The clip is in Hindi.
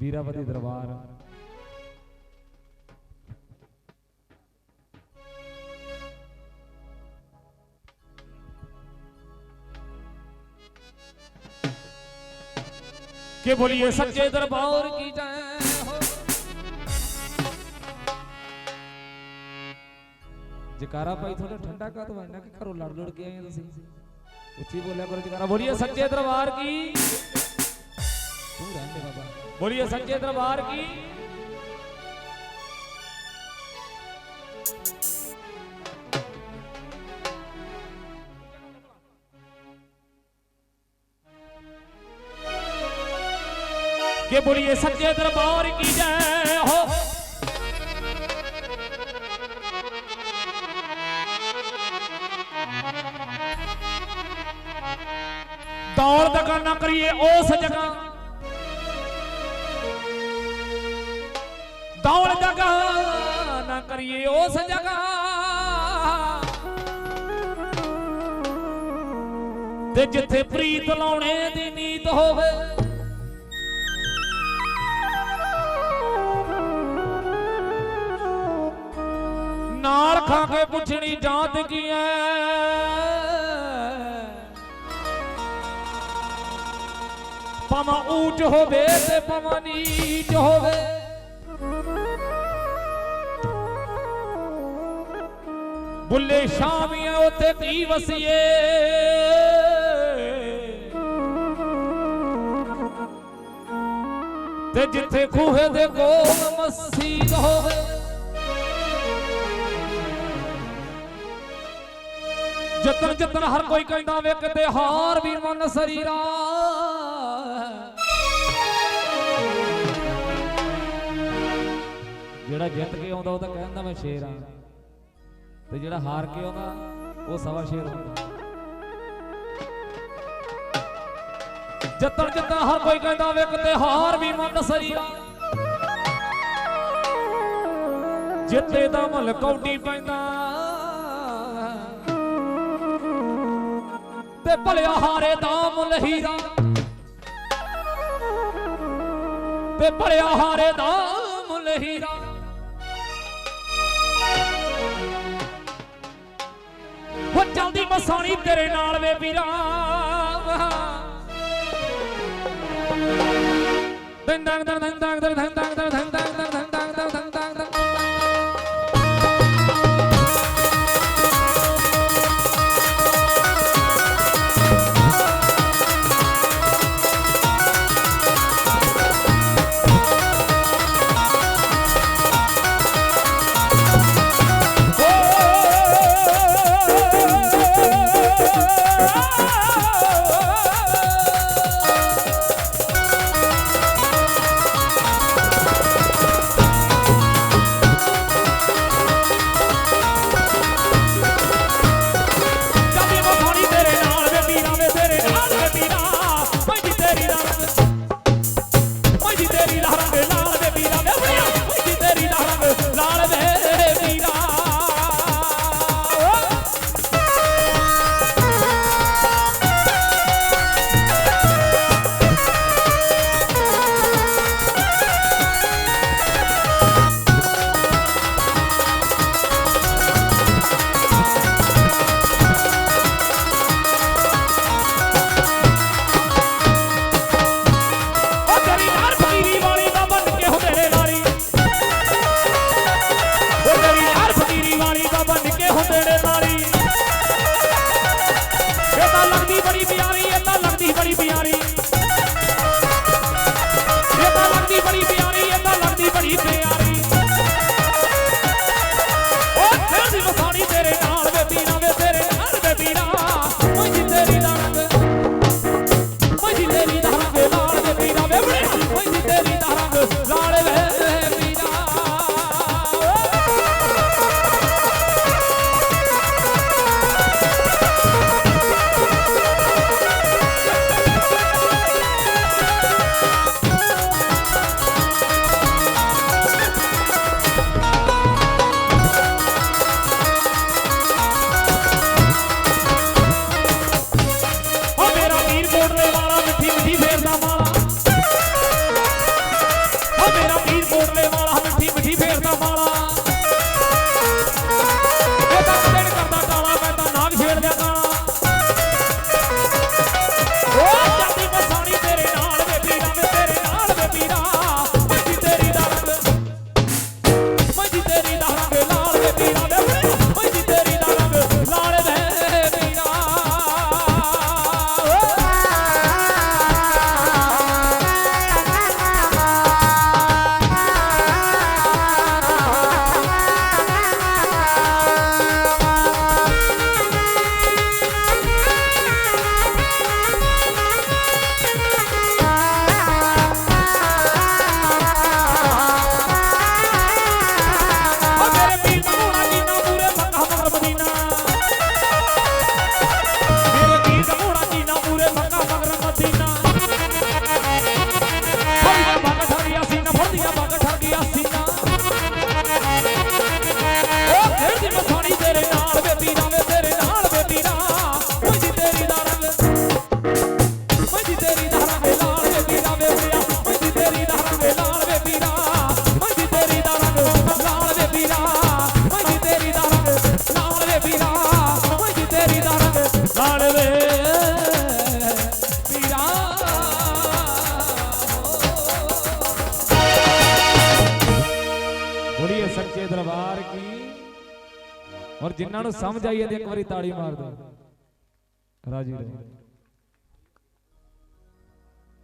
वीरावती दरबार के बोलिए सच्चे दरबार की जय हो। जकारा भाई थोड़ा ठंडा का तो ना कि घरों लड़ लड़ के आए तुसी उच्ची बोलिया करो जकारा। बोलिए सच्चे दरबार की तू रहने बाबा। बोलिए सच्चे दरबार की के बोलिए सच्चे दरबार की जय हो। दौड़ दगा ना करिए उस जगह, दौड़ दगा ना करिए उस जगह ते जिथे प्रीत लाने दी नीत होवे। नाल खा के पुछनी जात की है पमा ऊंच होवे ते पमा नीच होवे। बुल्ले शामिया उते की वसीए ते जिथे खूहे दे कोल मस्जिद होवे। जतन जतन हर कोई कहता वे किते हार वीर मन शरीरा जेड़ा जित के आंदा वो तो कहंदा मैं शेर हां ते जेड़ा हार के आंदा वो सवा शेर होंदा। जतन जतन हर कोई कहता वे किते हार वीर मन शरीरा जिते दा मुल कौडी पैंदा ते भलिया हारे दा मुल हीरा ते भलिया हारे दा मुल हीरा। वो चलदी मसानी तेरे नाल वे वीरा दंग दंग दंग दंग दंग दंग दंग दंग दंग दंग दरबार की। और जिन्होंने समझ आई है एक बारी ताड़ी मार दो राजी रहो।